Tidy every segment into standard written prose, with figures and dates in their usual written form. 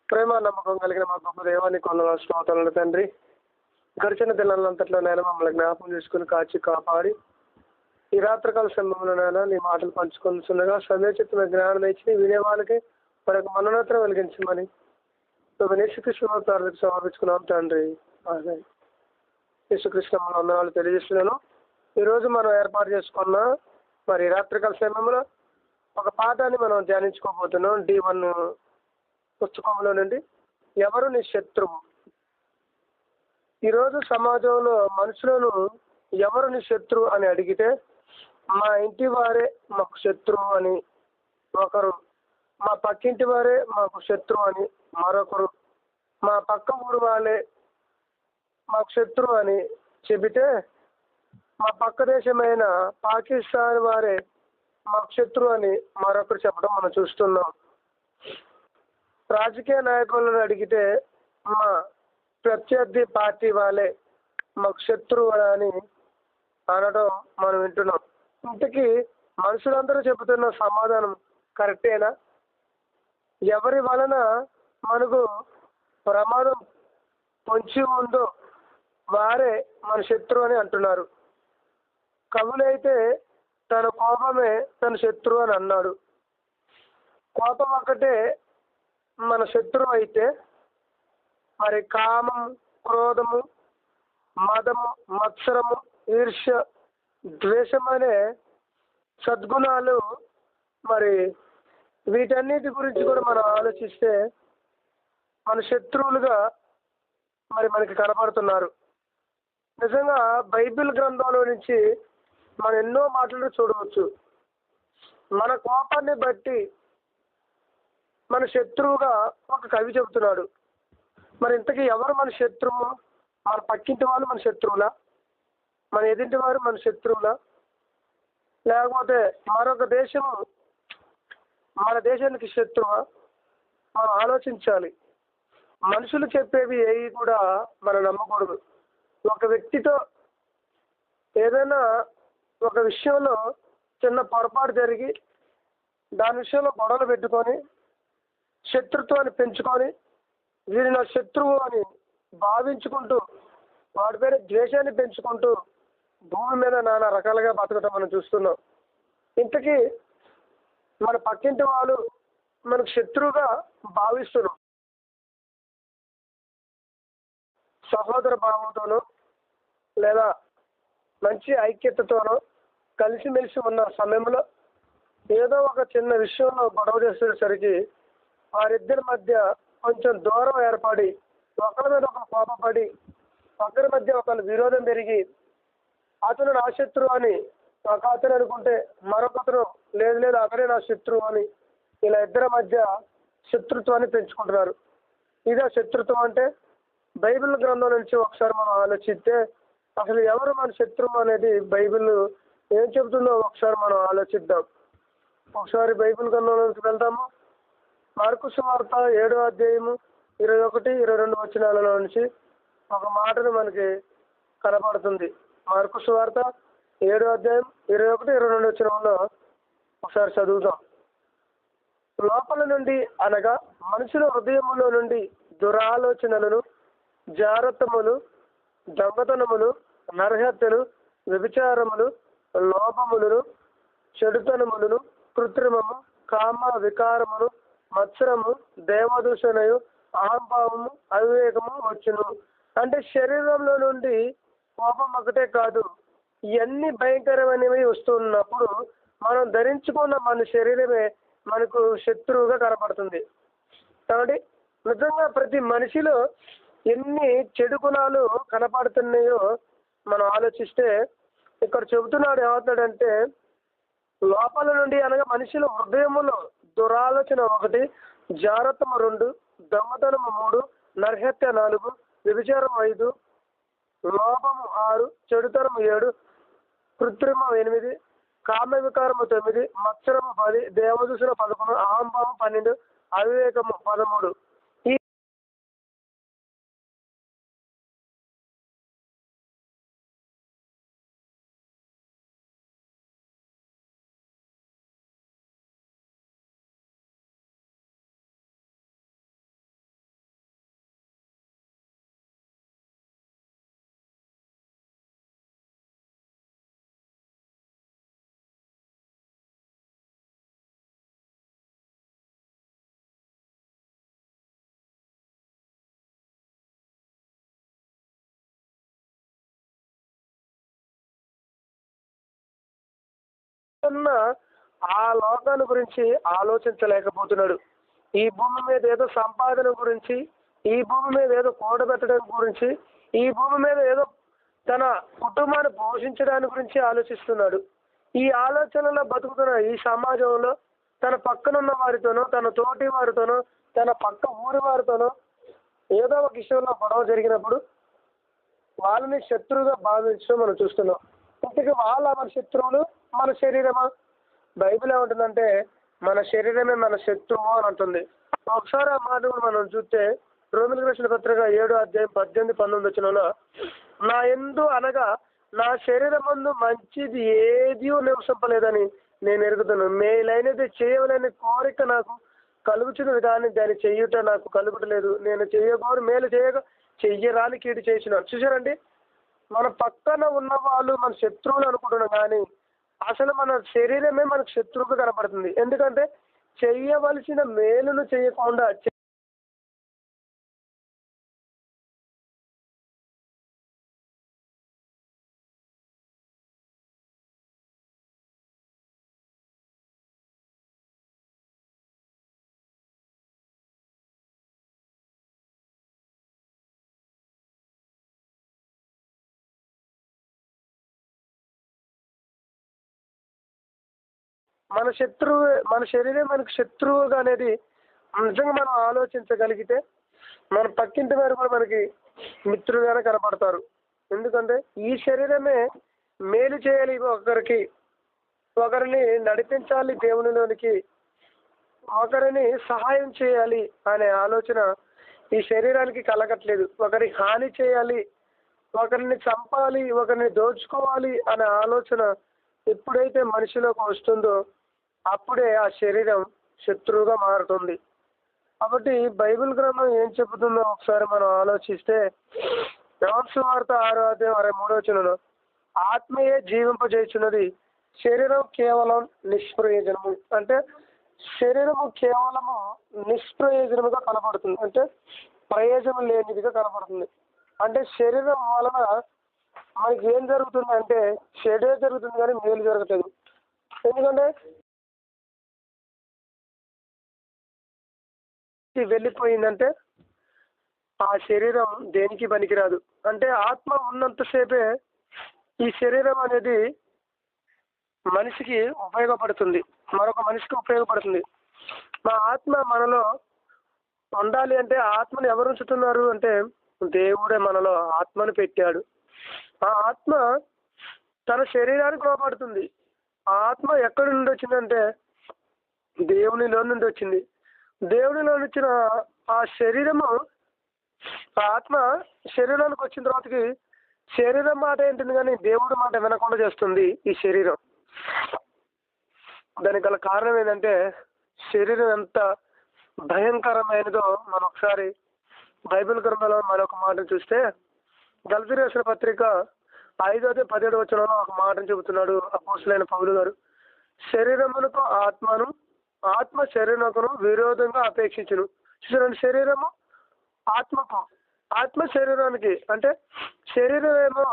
ప్రేమ నమ్మకం కలిగిన మా గొప్ప దేవానికి వందనాలు స్తోత్రాలు తండ్రి. గడిచిన దినాలంతట్లో నేను మమ్మల్ని జ్ఞాపకం చేసుకుని కాచి కాపాడి ఈ రాత్రికాల సమయంలో నేను నీ మాటలు పంచుకుంటుండగా సమయోచితమైన జ్ఞానం ఇచ్చి వినే వాళ్ళకి మనకు మనోనేత్రం వెలిగించమని యేసుకృష్ణ సమర్పించుకున్నాం తండ్రి. అదే యేసుకృష్ణ మన వందనాలు తెలియజేస్తున్నాను. ఈరోజు మనం ఏర్పాటు చేసుకున్న మరి రాత్రికాల సమయంలో ఒక పాఠాన్ని మనం ధ్యానించుకోబోతున్నాం. D1 పుస్తకంలో నుండి ఎవరు నీ శత్రువు. ఈరోజు సమాజంలో మనుషులను ఎవరు నీ శత్రువు అని అడిగితే మా ఇంటి వారే మాకు శత్రువు అని ఒకరు, మా పక్కింటి వారే మాకు శత్రువు అని మరొకరు, మా పక్క ఊరు వాళ్ళే మాకు శత్రువు అని చెబితే మా పక్క దేశమైన పాకిస్తాన్ వారే మాకు శత్రువు అని మరొకరు చెప్పడం మనం చూస్తున్నాం. రాజకీయ నాయకులను అడిగితే మా ప్రత్యర్థి పార్టీ వాళ్ళే మాకు శత్రువు అని అనడం మనం వింటున్నాం. ఇంతకీ మనుషులందరూ చెబుతున్న సమాధానం కరెక్టేనా? ఎవరి వలన మనకు ప్రమాదం పొంచి ఉందో వారే మన శత్రువు అని అంటున్నారు. కవులైతే తన కోపమే తన శత్రువు అని అన్నాడు. కోపం ఒకటే మన శత్రువు అయితే మరి కామం, క్రోధము, మదము, మత్సరము, ఈర్ష్య, ద్వేషం అనే సద్గుణాలు మరి వీటన్నిటి గురించి కూడా మనం ఆలోచిస్తే మన శత్రువులుగా మరి మనకి కనపడుతున్నారు. నిజంగా బైబిల్ గ్రంథంలో నుంచి మనం ఎన్నో మాటలు చూడవచ్చు. మన కోపాన్ని బట్టి మన శత్రువుగా ఒక కవి చెబుతున్నాడు. మరి ఇంతకీ ఎవరు మన శత్రువు? మన పక్కింటి వాళ్ళు మన శత్రువులా? మన ఎదుటి వారు మన శత్రువులా? లేకపోతే మరొక దేశము మన దేశానికి శత్రువా? మనం ఆలోచించాలి. మనుషులు చెప్పేవి ఏవి కూడా మనం నమ్మకూడదు. ఒక వ్యక్తితో ఏదైనా ఒక విషయంలో చిన్న పొరపాటు జరిగి దాని విషయంలో గొడవలు పెట్టుకొని శత్రుత్వాన్ని పెంచుకొని వీరి నా శత్రువు అని భావించుకుంటూ వాడి పేరు ద్వేషాన్ని పెంచుకుంటూ భూమి మీద నానా రకాలుగా బతకటం మనం చూస్తున్నాం. ఇంతకీ మన పక్కింటి వాళ్ళు మనకు శత్రువుగా భావిస్తున్నాం. సహోదర భావంతోనో లేదా మంచి ఐక్యతతోనో కలిసిమెలిసి ఉన్న సమయంలో ఏదో ఒక చిన్న విషయంలో గొడవ చేసేసరికి వారిద్దరి మధ్య కొంచెం దూరం ఏర్పడి ఒకరి మీద ఒకరు కోపపడి ఒకరి మధ్య ఒకరి విరోధం పెరిగి అతను నా శత్రువు అని ఒక అతను అనుకుంటే మరొకతను లేదు లేదు అతనే నా శత్రువు అని ఇలా ఇద్దరి మధ్య శత్రుత్వాన్ని పెంచుకుంటున్నారు. ఇదే శత్రుత్వం అంటే? బైబిల్ గ్రంథం నుంచి ఒకసారి మనం ఆలోచిస్తే అసలు ఎవరు మన శత్రువు అనేది బైబిల్ ఏం చెబుతుందో ఒకసారి మనం ఆలోచిద్దాం. ఒకసారి బైబిల్ గ్రంథంలోకి వెళ్దాము. మార్కు సువార్త 7వ అధ్యాయము 21, 22 వచనాలలో నుంచి ఒక మాటను మనకి కనపడుతుంది. మార్కు సువార్త 7వ అధ్యాయం 21, 22 వచనంలో ఒకసారి చదువుతాం. లోపల నుండి అనగా మనుషుల హృదయములో నుండి దురాలోచనలను, జారత్వములు, దొంగతనములు, నరహత్యలు, వ్యభిచారములు, లోపములను, చెడుతనములను, కృత్రిమము, కామ వికారమును, మత్సరము, దేవదూషణయు, అహంభావము, అవివేకము వచ్చును. అంటే శరీరంలో నుండి కోపం ఒకటే కాదు, ఇవన్నీ భయంకరమైనవి వస్తున్నప్పుడు మనం ధరించుకున్న మన శరీరమే మనకు శత్రువుగా కనపడుతుంది. కాబట్టి నిజంగా ప్రతి మనిషిలో ఎన్ని చెడు గుణాలు కనపడుతున్నాయో మనం ఆలోచిస్తే ఇక్కడ చెబుతున్నాడు. ఏమవుతాడంటే లోపల నుండి అనగా మనిషిలో హృదయములో దురాలోచన 1, జారత్వము 2, దొంగతనము 3, నరహత్య 4, వ్యభిచారం 5, లోపము 6, చెడుతనము 7, కృత్రిమం 8, కామ వికారము 9, మత్సరము 10, దేవదూషణ 11, అహంభావం 12, అవివేకము 13. పక్కన ఆ లోకాన్ని గురించి ఆలోచించలేకపోతున్నాడు. ఈ భూమి మీద ఏదో సంపాదన గురించి, ఈ భూమి మీద ఏదో కూడబెట్టడం గురించి, ఈ భూమి మీద ఏదో తన కుటుంబాన్ని పోషించడానికి గురించి ఆలోచిస్తున్నాడు. ఈ ఆలోచనలో బతుకుతున్న ఈ సమాజంలో తన పక్కనున్న వారితోనో, తన తోటి వారితోనో, తన పక్క ఊరి వారితోనో ఏదో ఒక విషయంలో గొడవ జరిగినప్పుడు వాళ్ళని శత్రువుగా భావించడం మనం చూస్తున్నాం. ఇంతకీ వాళ్ళ మన శత్రువులు మన శరీరమా? బైబిల్ ఏమంటుందంటే మన శరీరమే మన శత్రువు అని అంటుంది. ఒకసారి ఆ మాట మనం చూస్తే రోమిలకు రాసిన పత్రిక 7:18-19 నా యందు అనగా నా శరీరమందు మంచిది ఏది నివసింపలేదని నేను ఎరుగుతున్నాను. మేలైనది చేయవలని కోరిక నాకు కలుగుచున్నది, కానీ దాన్ని చెయ్యుట నాకు కలుగుటలేదు. నేను చెయ్యబోరు మేలు చెయ్యరాని కీడు చేసినాను. చూసారండి, మన పక్కన ఉన్న వాళ్ళు మన శత్రువులు అనుకుంటున్నాం, కానీ అసలు మన శరీరమే మనకు శత్రువుగా కనపడుతుంది. ఎందుకంటే చెయ్యవలసిన మేలును చేయకుండా మన శరీరం మనకు శత్రువుగా అనేది నిజంగా మనం ఆలోచించగలిగితే మన పక్కింటి వారు కూడా మనకి మిత్రులుగానే కనపడతారు. ఎందుకంటే ఈ శరీరమే మేలు చేయాలి, ఒకరిని నడిపించాలి దేవునిలోనికి, ఒకరిని సహాయం చేయాలి అనే ఆలోచన ఈ శరీరానికి కలగట్లేదు. ఒకరికి హాని చేయాలి, ఒకరిని చంపాలి, ఒకరిని దోచుకోవాలి అనే ఆలోచన ఎప్పుడైతే మనిషిలోకి వస్తుందో అప్పుడే ఆ శరీరం శత్రువుగా మారుతుంది. కాబట్టి బైబిల్ గ్రంథం ఏం చెబుతుందో ఒకసారి మనం ఆలోచిస్తే యోహాను సువార్త 6:63 ఆత్మయే జీవింపజేస్తున్నది, శరీరం కేవలం నిష్ప్రయోజనము. అంటే శరీరము కేవలము నిష్ప్రయోజనముగా కనపడుతుంది, అంటే ప్రయోజనం లేనిదిగా కనపడుతుంది. అంటే శరీరం వలన మనకి ఏం జరుగుతుంది అంటే చెడే జరుగుతుంది, కానీ మేలు జరగట్లేదు. ఎందుకంటే వెళ్ళిపోయిందంటే ఆ శరీరం దేనికి పనికిరాదు. అంటే ఆత్మ ఉన్నంతసేపే ఈ శరీరం అనేది మనిషికి ఉపయోగపడుతుంది, మరొక మనిషికి ఉపయోగపడుతుంది. మా ఆత్మ మనలో ఉండాలి అంటే ఆత్మను ఎవరు ఉంచుతున్నారు అంటే దేవుడే మనలో ఆత్మను పెట్టాడు. ఆ ఆత్మ తన శరీరానికి లోపడుతుంది. ఆ ఆత్మ ఎక్కడి నుండి వచ్చిందంటే దేవునిలో నుండి వచ్చింది. దేవునిలో వచ్చిన ఆ శరీరము, ఆ ఆత్మ శరీరానికి వచ్చిన తర్వాతకి శరీరం మాట ఏంటుంది కానీ దేవుడి మాట వినకుండా చేస్తుంది ఈ శరీరం. దానికి గల కారణం ఏంటంటే శరీరం ఎంత భయంకరమైనదో మనం ఒకసారి బైబిల్ గ్రంథంలో మరొక మాట చూస్తే గలతీ రాసిన పత్రిక 5:17 ఒక మాటను చెబుతున్నాడు అపోస్తలుడైన పౌలు గారు. శరీరమునకు ఆత్మను, ఆత్మ శరీరమునకు విరోధంగా అపేక్షించును. చూడండి, శరీరము ఆత్మకు, ఆత్మ శరీరానికి. అంటే శరీరం ఏమో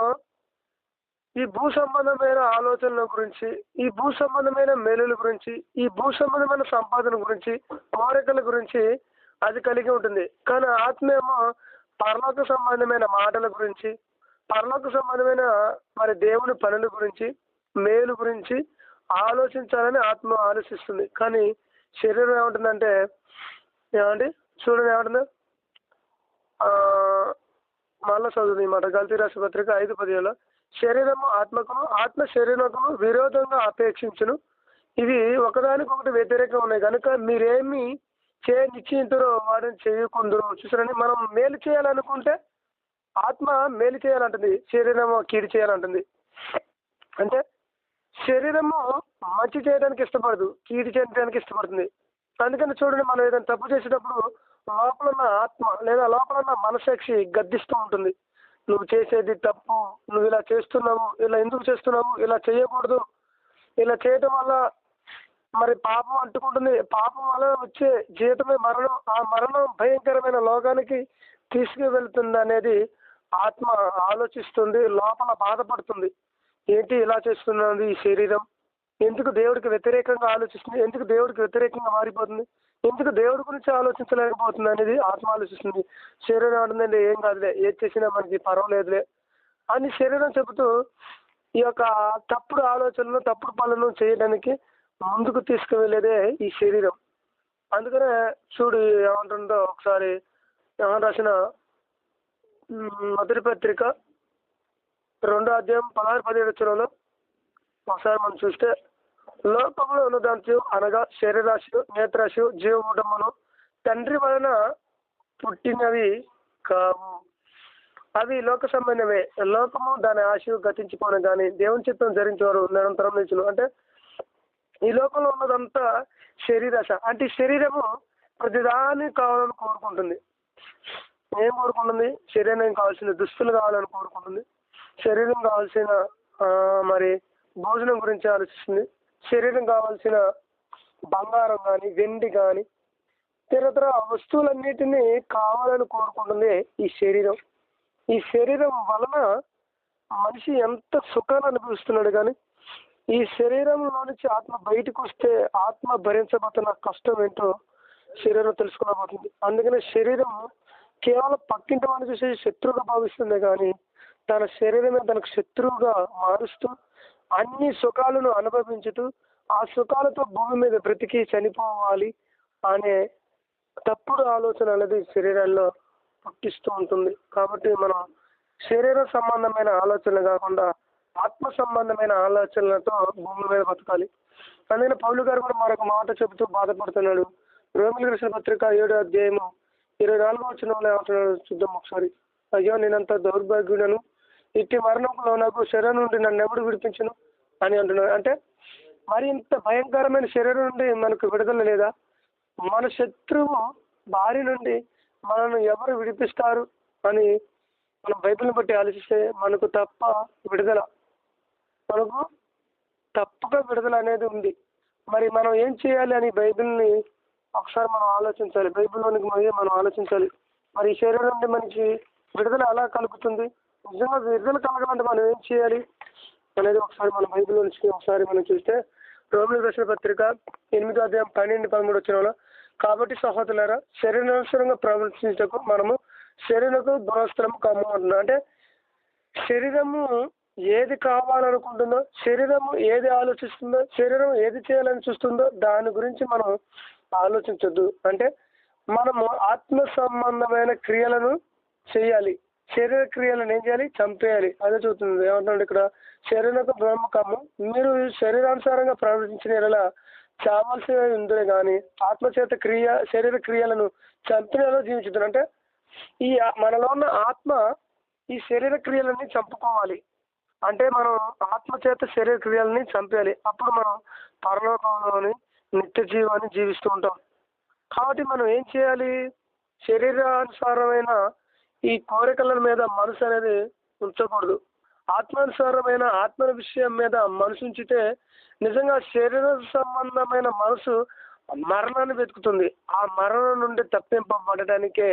ఈ భూ సంబంధమైన ఆలోచనల గురించి, ఈ భూ సంబంధమైన మేలుల గురించి, ఈ భూ సంబంధమైన సంపాదన గురించి, కోరికల గురించి అది కలిగి ఉంటుంది. కానీ ఆత్మ ఏమో పరలోక సంబంధమైన మాటల గురించి, పరలోక సంబంధమైన మరి దేవుని పనుల గురించి, మేలు గురించి ఆలోచించాలని ఆత్మ ఆలోచిస్తుంది. కానీ శరీరం ఏమంటుందంటే ఏమండి చూడండి ఏమంటుంది, మళ్ళా చదువుతుంది ఈ మాట గలతీ రాసిన పత్రిక 5:17 శరీరము ఆత్మకును, ఆత్మ శరీరమును విరోధంగా అపేక్షించును, ఇవి ఒకదానికొకటి వ్యతిరేకంగా ఉన్నాయి కనుక మీరేమి నిశ్చయింతురో వాటిని చేయకుందరు. చూసారని, మనం మేలు చేయాలనుకుంటే ఆత్మ మేలు చేయాలంటుంది, శరీరము కీడు చేయాలంటుంది. అంటే శరీరము మంచి చేయడానికి ఇష్టపడదు, కీడు చేయడానికి ఇష్టపడుతుంది. అందుకని చూడండి, మనం ఏదైనా తప్పు చేసేటప్పుడు లోపల ఉన్న ఆత్మ లేదా లోపల ఉన్న మనసాక్షి గద్దిస్తూ ఉంటుంది. నువ్వు చేసేది తప్పు, నువ్వు ఇలా చేస్తున్నావు, ఇలా ఎందుకు చేస్తున్నావు, ఇలా చేయకూడదు, ఇలా చేయటం వల్ల మరి పాపం అంటుకుంటుంది, పాపం వల్ల వచ్చే జీవితమే మరణం, ఆ మరణం భయంకరమైన లోకానికి తీసుకువెళ్తుంది అనేది ఆత్మ ఆలోచిస్తుంది, లోపల బాధపడుతుంది. ఏంటి ఇలా చేస్తున్నది ఈ శరీరం, ఎందుకు దేవుడికి వ్యతిరేకంగా ఆలోచిస్తుంది, ఎందుకు దేవుడికి వ్యతిరేకంగా మారిపోతుంది, ఎందుకు దేవుడి గురించి ఆలోచించలేకపోతుంది అనేది ఆత్మ ఆలోచిస్తుంది. శరీరం అంటుందండి ఏం కాదులే, ఏది చేసినా మనకి పర్వాలేదులే అని శరీరం చెబుతూ ఈ యొక్క తప్పుడు ఆలోచనలు తప్పుడు పనులను చేయడానికి ముందుకు తీసుకువెళ్ళేదే ఈ శరీరం. అందుకనే చూడు ఏమంటుందో ఒకసారి యోహాను రాసిన మొదటి పత్రిక 2వ అధ్యాయం 16-17 వచనంలో ఒకసారి మనం చూస్తే, లోకంలో ఉన్నదాంతో అనగా శరీరాశయు నేత్రాశయు జీవముడమును తండ్రి వలన పుట్టినవి కావు, అవి లోక సంబంధమే. లోకము దాని ఆశయు గతించిపోను కానీ దేవుని చిత్తం ధరించేవారు నిరంతరం నిలుచును. అంటే ఈ లోకంలో ఉన్నదంతా శరీరాశ. అంటే శరీరము ప్రతిదాన్ని కావాలని కోరుకుంటుంది. ఏం కోరుకుంటుంది? శరీరం కావాల్సిన దుస్తులు కావాలని కోరుకుంటుంది, శరీరం కావాల్సిన మరి భోజనం గురించి ఆలోచిస్తుంది, శరీరం కావాల్సిన బంగారం కానీ వెండి కానీ ఇతర వస్తువులన్నిటినీ కావాలని కోరుకుంటుంది ఈ శరీరం. ఈ శరీరం వలన మనిషి ఎంత సుఖాన్ని అనుభవిస్తున్నాడు కానీ ఈ శరీరంలో నుంచి ఆత్మ బయటకు వస్తే ఆత్మ భరించబోతున్న కష్టం ఏంటో శరీరం తెలుసుకోబోతుంది. అందుకనే శరీరం కేవలం పక్కింటి వాడిని చూసి శత్రువుగా భావిస్తుంది కానీ తన శరీరమే తనకు శత్రువుగా మారుస్తూ అన్ని సుఖాలను అనుభవించుతూ ఆ సుఖాలతో భూమి మీద బ్రతికి చనిపోవాలి అనే తప్పుడు ఆలోచన అనేది శరీరాల్లో పుట్టిస్తూ ఉంటుంది. కాబట్టి మనం శరీర సంబంధమైన ఆలోచనలు కాకుండా ఆత్మ సంబంధమైన ఆలోచనలతో భూమి మీద బతకాలి. అందుకని పౌలు గారు కూడా మరొక మాట చెబుతూ బాధపడుతున్నాడు. రోమిలికి రాసిన పత్రిక 7వ అధ్యాయము 24వ వచనంలో ఏమంటున్నాడు చూద్దాం ఒకసారి. అయ్యో నేనంత దౌర్భాగ్యుడను, ఇట్టి మరణంలో నాకు శరీరం నుండి నన్ను ఎవడు విడిపించను అని అంటున్నాడు. అంటే మరి ఇంత భయంకరమైన శరీరం నుండి మనకు విడుదల లేదా? మన శత్రువు బారి నుండి మనల్ని ఎవరు విడిపిస్తారు అని మనం బైబిల్ని బట్టి ఆలోచిస్తే మనకు తప్పగా విడుదల అనేది ఉంది. మరి మనం ఏం చేయాలి అని బైబిల్ని ఒకసారి మనం ఆలోచించాలి. బైబిల్లోనికి మనం ఆలోచించాలి. మరి ఈ శరీరం నుండి మనకి విడుదల ఎలా కలుగుతుంది, నిజంగా విడుదల కలగాలంటే మనం ఏం చేయాలి అనేది ఒకసారి మన బైబిల్లో నుంచి ఒకసారి మనం చూస్తే రోమిలికి రాసిన పత్రిక 8వ అధ్యాయం 12-13 వచనంలో, కాబట్టి సహోదరులారా శరీరానుసారంగా ప్రవర్తించటకు మనము శరీరకు గుణస్థలము కమ్ము అంటున్నాం. అంటే శరీరము ఏది కావాలనుకుంటుందో, శరీరము ఏది ఆలోచిస్తుందో, శరీరం ఏది చేయాలని చూస్తుందో దాని గురించి మనం ఆలోచించొద్దు. అంటే మనము ఆత్మ సంబంధమైన క్రియలను చేయాలి. శరీర క్రియలను ఏం చేయాలి? చంపేయాలి. అదే చూస్తుంది. ఏమంటున్నాడు ఇక్కడ, శరీరకు బ్రహ్మకము మీరు శరీరానుసారంగా ప్రవర్తించిన ఎడల చావాల్సి ఉందే కానీ ఆత్మచేత శరీర క్రియలను చంపినలో జీవించుతుంది. అంటే ఈ మనలో ఉన్న ఆత్మ ఈ శరీర క్రియలన్నీ చంపుకోవాలి. అంటే మనం ఆత్మచేత శరీర క్రియలని చంపేయాలి. అప్పుడు మనం పరలోకంలోని నిత్య జీవాన్ని జీవిస్తూ ఉంటాం. కాబట్టి మనం ఏం చేయాలి? శరీరానుసారమైన ఈ కోరికల మీద మనసు అనేది ఉంచకూడదు. ఆత్మానుసారమైన ఆత్మ విషయం మీద మనసు ఉంచితే నిజంగా శరీర సంబంధమైన మనసు మరణాన్ని వెతుకుతుంది. ఆ మరణం నుండి తప్పింపబడటానికే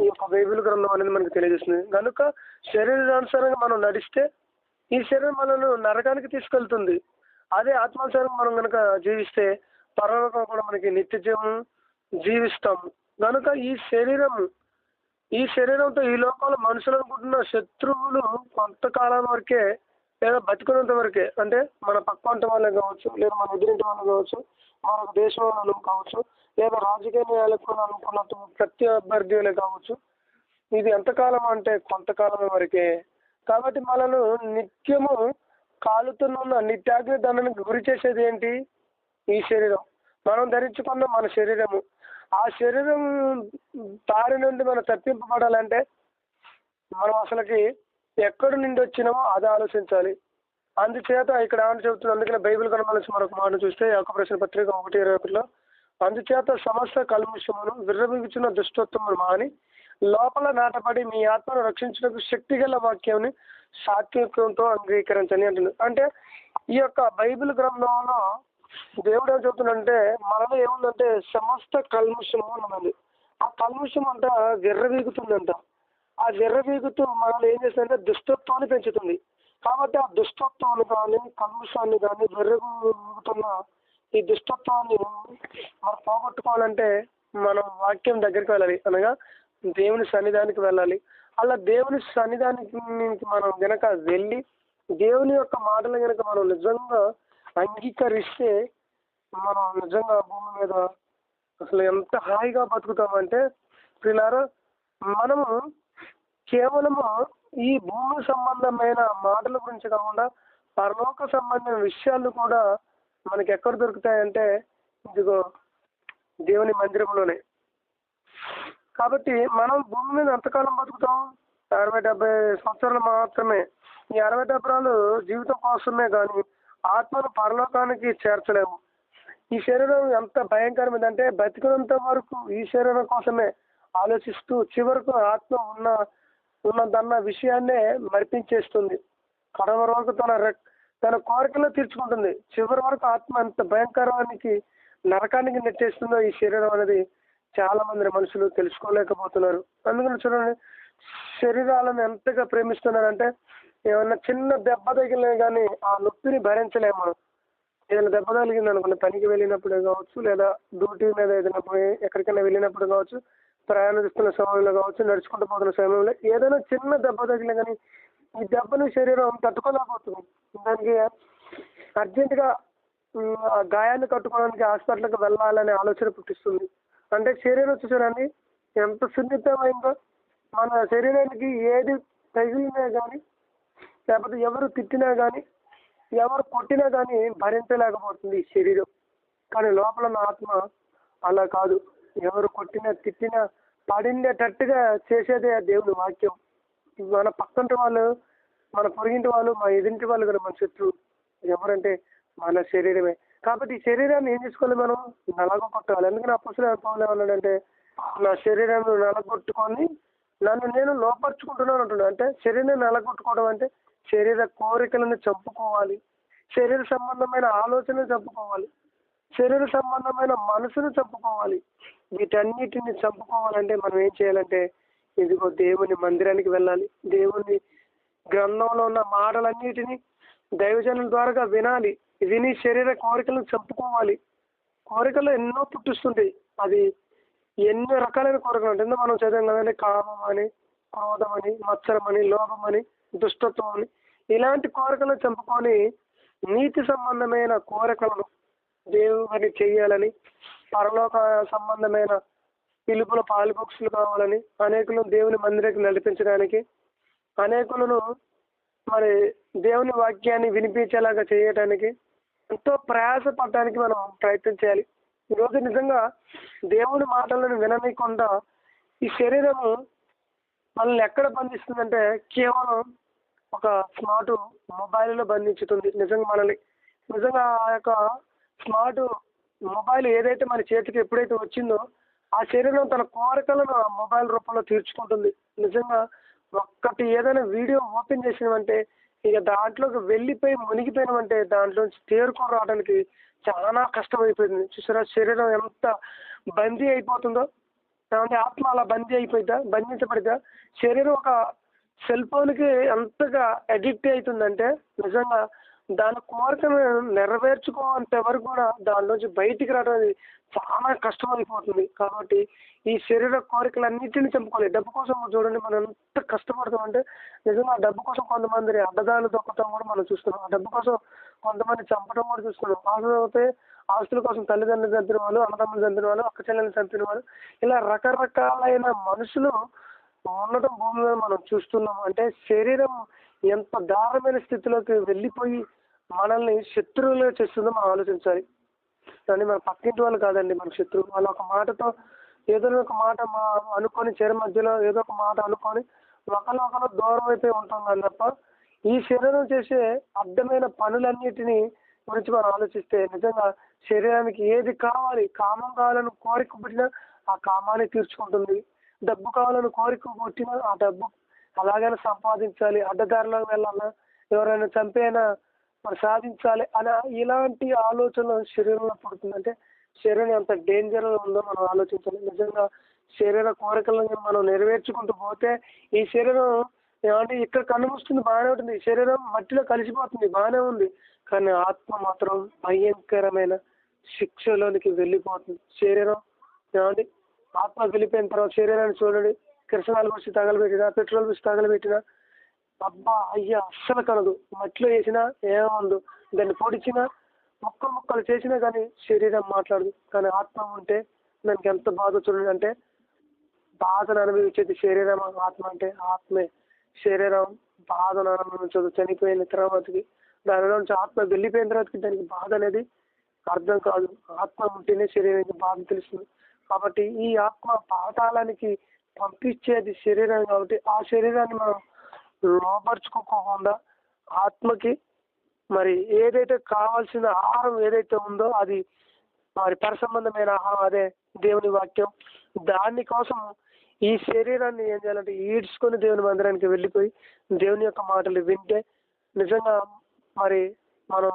ఈ యొక్క బైబిల్ గ్రంథం అనేది మనకు తెలియజేస్తుంది. కనుక శరీరానుసారంగా మనం నడిస్తే ఈ శరీరం మనను నరకానికి తీసుకెళ్తుంది. అదే ఆత్మానుసారంగా మనం కనుక జీవిస్తే పరలోకం కూడా మనకి నిత్య జీవం జీవిస్తాము. కనుక ఈ శరీరంతో ఈ లోకంలో మనుషులు అనుకుంటున్న శత్రువులు కొంతకాలం వరకే లేదా బతికున్నంత వరకే. అంటే మన పక్క వంట వాళ్ళే కావచ్చు, లేదా మన ఎదురింటి వాళ్ళు కావచ్చు, మన దేశం వాళ్ళు కావచ్చు, లేదా రాజకీయ నాయకులు అనుకున్నట్టు ప్రత్యర్థులే కావచ్చు. ఇది ఎంతకాలం అంటే కొంతకాలం వరకే. కాబట్టి మనను నిత్యము కాలుతున్న నిత్యాగ్ని దండనికి గురి చేసేది ఏంటి? ఈ శరీరం. మనం ధరించుకున్న మన శరీరము. ఆ శరీరం దారి నుండి మనం తప్పింపబడాలంటే మనం అసలుకి ఎక్కడి నుండి వచ్చినామో అది ఆలోచించాలి. అందుచేత ఇక్కడ ఏమని చెబుతుంది, అందుకనే బైబిల్ కనబడాల్సి మరొక మాట చూస్తే యాకోబు రాసిన పత్రిక 1:21లో, అందుచేత సమస్త కల్మషమును విర్రవీగుచున్న దుష్టత్వమును మాని లోపల నాటబడి మీ ఆత్మను రక్షించడానికి శక్తిగల వాక్యాన్ని సాత్వికంతో అంగీకరించని అంటుంది. అంటే ఈ యొక్క బైబిల్ గ్రంథంలో దేవుడు ఏం చెబుతుందంటే మనలో ఏముందంటే సమస్త కల్మషము అన్నది. ఆ కల్మషం అంతా విర్రవీగుతుందంట. ఆ విర్రవీగుతూ మనల్ని ఏం చేస్తుందంటే దుష్టత్వాన్ని పెంచుతుంది. కాబట్టి ఆ దుష్టత్వాన్ని కానీ కల్మషాన్ని కానీ వెర్రగుతున్న ఈ దుష్టత్వాన్ని మనం పోగొట్టుకోవాలంటే మనం వాక్యం దగ్గరికి వెళ్ళాలి, అనగా దేవుని సన్నిధానికి వెళ్ళాలి. అలా దేవుని సన్నిధానికి మనం గనక వెళ్ళి దేవుని యొక్క మాటలు గనక మనం నిజంగా అంగీకరిస్తే మనం నిజంగా భూమి మీద అసలు ఎంత హాయిగా బతుకుతామంటే ప్రియులారా, మనము కేవలము ఈ భూమి సంబంధమైన మాటల గురించి కాకుండా పరలోక సంబంధమైన విషయాలు కూడా మనకి ఎక్కడ దొరుకుతాయంటే ఇదిగో దేవుని మందిరంలోనే. కాబట్టి మనం భూమి మీద ఎంతకాలం బతుకుతాం? 60-70 సంవత్సరాలు మాత్రమే. ఈ 60-70 జీవితం కోసమే కానీ ఆత్మను పరలోకానికి చేర్చలేము. ఈ శరీరం ఎంత భయంకరమైందంటే బతికినంత వరకు ఈ శరీరం కోసమే ఆలోచిస్తూ చివరకు ఆత్మ ఉన్నదన్న విషయాన్నే మరిపించేస్తుంది. కడవ వరకు తన కోరికలో తీర్చుకుంటుంది. చివరి వరకు ఆత్మ ఎంత భయంకరానికి నరకానికి నెట్టేస్తుందో ఈ శరీరం అనేది చాలా మంది మనుషులు తెలుసుకోలేకపోతున్నారు. అందుకని చూడండి, శరీరాలను ఎంతగా ప్రేమిస్తున్నారంటే ఏమన్నా చిన్న దెబ్బ తగిలినా కానీ ఆ నొప్పిని భరించలేము మనం. ఏదైనా దెబ్బ తగిలింది అనుకోండి, పనికి వెళ్ళినప్పుడు కావచ్చు, లేదా డ్యూటీ మీద ఏదైనా ఎక్కడికైనా వెళ్ళినప్పుడు కావచ్చు, ప్రయాణిస్తున్న సమయంలో కావచ్చు, నడుచుకుంటూ పోతున్న సమయంలో ఏదైనా చిన్న దెబ్బ తగిలినా కానీ ఈ దెబ్బని శరీరం తట్టుకోలేకపోతుంది. దానికి అర్జెంటుగా ఆ గాయాన్ని కట్టుకోవడానికి హాస్పిటల్కి వెళ్ళాలనే ఆలోచన పుట్టిస్తుంది. అంటే శరీరం చూసారండి ఎంత సున్నితమైందో. మన శరీరానికి ఏది తగిలినా కానీ, లేకపోతే ఎవరు తిట్టినా కానీ, ఎవరు కొట్టినా కానీ భరించలేకపోతుంది ఈ శరీరం. కానీ లోపల ఉన్న ఆత్మ అలా కాదు. ఎవరు కొట్టినా తిట్టినా పడిండేటట్టుగా చేసేదే దేవుని వాక్యం. మన పక్కంటి వాళ్ళు, మన పొరిగింటి వాళ్ళు, మా ఎదురింటి వాళ్ళు కూడా మన శత్రువు ఎవరంటే మన శరీరమే. కాబట్టి ఈ శరీరాన్ని ఏం చేసుకోవాలి? మనం నలగొట్టాలి. అందుకని అపొస్తలుడైన పౌలు ఏమన్నాడంటే, నా శరీరాన్ని నలగొట్టుకొని నన్ను నేను లోపరుచుకుంటున్నాను అంటున్నాడు. అంటే శరీరాన్ని నలగొట్టుకోవడం అంటే శరీర కోరికలను చంపుకోవాలి, శరీర సంబంధమైన ఆలోచనలు చంపుకోవాలి, శరీర సంబంధమైన మనసును చంపుకోవాలి. వీటన్నిటిని చంపుకోవాలంటే మనం ఏం చేయాలంటే ఇదిగో దేవుని మందిరానికి వెళ్ళాలి. దేవుని గ్రంథంలో ఉన్న మాటలన్నిటినీ దైవజనుల ద్వారా వినాలి. విని శరీర కోరికలను చంపుకోవాలి. కోరికలు ఎన్నో పుట్టిస్తుంటాయి. అది ఎన్నో రకాలైన కోరికలు ఉంటుంది. మనం చదివాం కదండి, కామం అని, క్రోధం అని, మత్సరం అని, లోభం అని, దుష్టత్వం అని, ఇలాంటి కోరికలను చంపుకొని నీతి సంబంధమైన కోరికలను దేవుని చెయ్యాలని, పరలోక సంబంధమైన పిలుపుల పాలుబొక్సులు కావాలని, అనేకులను దేవుని మందిరానికి నడిపించడానికి, అనేకులను మరి దేవుని వాక్యాన్ని వినిపించేలాగా చేయడానికి ఎంతో ప్రయాసపడడానికి మనం ప్రయత్నం చేయాలి. ఈరోజు నిజంగా దేవుని మాటలను విననీయకుండా ఈ శరీరము మనల్ని ఎక్కడ బంధిస్తుందంటే కేవలం ఒక స్మార్ట్ మొబైల్లో బంధించుతుంది. నిజంగా ఆ యొక్క స్మార్ట్ మొబైల్ ఏదైతే మన చేతికి ఎప్పుడైతే వచ్చిందో ఆ శరీరం తన కోరికలను ఆ మొబైల్ రూపంలో తీర్చుకుంటుంది. నిజంగా ఒక్కటి ఏదైనా వీడియో ఓపెన్ చేసినామంటే ఇక దాంట్లోకి వెళ్ళిపోయి మునిగిపోయినామంటే దాంట్లోంచి తేరుకొని రావడానికి చాలా కష్టమైపోయింది. చూసారా శరీరం ఎంత బందీ అయిపోతుందో. అంటే ఆత్మ అలా బంధించబడితే శరీరం ఒక సెల్ ఫోన్కి ఎంతగా అడిక్ట్ అవుతుందంటే నిజంగా దాని కోరికను నెరవేర్చుకోనంత వరకు కూడా దానిలోంచి బయటికి రావడం అనేది చాలా కష్టమైపోతుంది. కాబట్టి ఈ శరీర కోరికలన్నింటినీ చంపుకోవాలి. డబ్బు కోసం చూడండి మనం ఎంత కష్టపడతామంటే నిజంగా ఆ డబ్బు కోసం కొంతమంది అడ్డదారులు దొక్కటం కూడా మనం చూస్తున్నాం. ఆ డబ్బు కోసం కొంతమంది చంపడం కూడా చూస్తున్నాం. కాకపోతే ఆస్తుల కోసం తల్లిదండ్రులు చంపిన వాళ్ళు, అన్నదమ్ములు చంపిన వాళ్ళు, అక్క చెల్లెలు చంపిన వాళ్ళు, ఇలా రకరకాలైన మనుషులు ఉండటం భూమి మీద మనం చూస్తున్నాం. అంటే శరీరం ఎంత దారుణమైన స్థితిలోకి వెళ్ళిపోయి మనల్ని శత్రువులుగా చేస్తుందో మనం ఆలోచించాలి. కానీ మన పక్కింటి వాళ్ళు కాదండి మన శత్రువు. వాళ్ళు ఒక మాటతో ఏదో ఒక మాట అనుకొని చెర మధ్యలో ఏదో ఒక మాట అనుకొని ఒకరు దూరం అయిపోయి ఉంటాం కానీ తప్ప ఈ శరీరం చేసే అడ్డమైన పనులన్నిటినీ గురించి మనం ఆలోచిస్తే నిజంగా శరీరానికి ఏది కావాలి, కామం కావాలని కోరిక పుట్టినా ఆ కామాన్ని తీర్చుకుంటుంది. డబ్బు కావాలని కోరిక పుట్టినా ఆ డబ్బు అలాగైనా సంపాదించాలి, అడ్డదారిలో వెళ్ళాలా, ఎవరైనా చంపైనా మరి సాధించాలి అనే ఇలాంటి ఆలోచన శరీరంలో పడుతుంది. అంటే శరీరం ఎంత డేంజర్గా ఉందో మనం ఆలోచించాలి. నిజంగా శరీర కోరికలను మనం నెరవేర్చుకుంటూ పోతే ఈ శరీరం ఏమంటే ఇక్కడ కన్నుమూస్తుంది బాగానే ఉంటుంది, శరీరం మట్టిలో కలిసిపోతుంది బాగానే ఉంది, కానీ ఆత్మ మాత్రం భయంకరమైన శిక్షలోనికి వెళ్ళిపోతుంది. శరీరం ఏమండి ఆత్మ వెళ్ళిపోయిన తర్వాత శరీరాన్ని చూడండి, కిరసనాలు పోసి తగలబెట్టినా, పెట్రోల్ పోసి తగలబెట్టినా అబ్బా అయ్యా అస్సలు కలదు. మట్టిలో వేసినా ఏముందు, దాన్ని పొడిచినా ముక్కలు ముక్కలు చేసినా కానీ శరీరం మాట్లాడదు. కానీ ఆత్మ ఉంటే దానికి ఎంత బాధ చూడండి. అంటే బాధను అనుభవించేది శరీరం, ఆత్మ అంటే ఆత్మే. శరీరం బాధను అనుభవించదు చనిపోయిన తర్వాతకి. దానిలో నుంచి ఆత్మ వెళ్ళిపోయిన తర్వాతకి దానికి బాధ అనేది అర్థం కాదు. ఆత్మ ఉంటేనే శరీరానికి బాధ తెలుస్తుంది. కాబట్టి ఈ ఆత్మ పాతాళానికి పంపించేది శరీరం కాబట్టి ఆ శరీరాన్ని మనం లోపరుచుకోకుండా ఆత్మకి మరి ఏదైతే కావాల్సిన ఆహారం ఏదైతే ఉందో అది మరి పరసంబంధమైన ఆహారం, అదే దేవుని వాక్యం. దాని కోసం ఈ శరీరాన్ని ఏం చేయాలంటే ఈడ్చుకొని దేవుని మందిరానికి వెళ్ళిపోయి దేవుని యొక్క మాటలు వింటే నిజంగా మరి మనం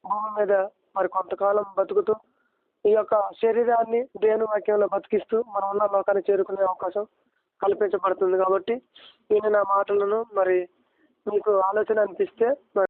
భూమి మీద మరి కొంతకాలం బతుకుతూ ఈ యొక్క శరీరాన్ని దేవుని వాక్యంలో బతికిస్తూ మనం ఉన్న లోకాన్ని చేరుకునే అవకాశం కల్పించబడుతుంది. కాబట్టి నేను నా మాటలను మరి మీకు ఆలోచన అనిపిస్తే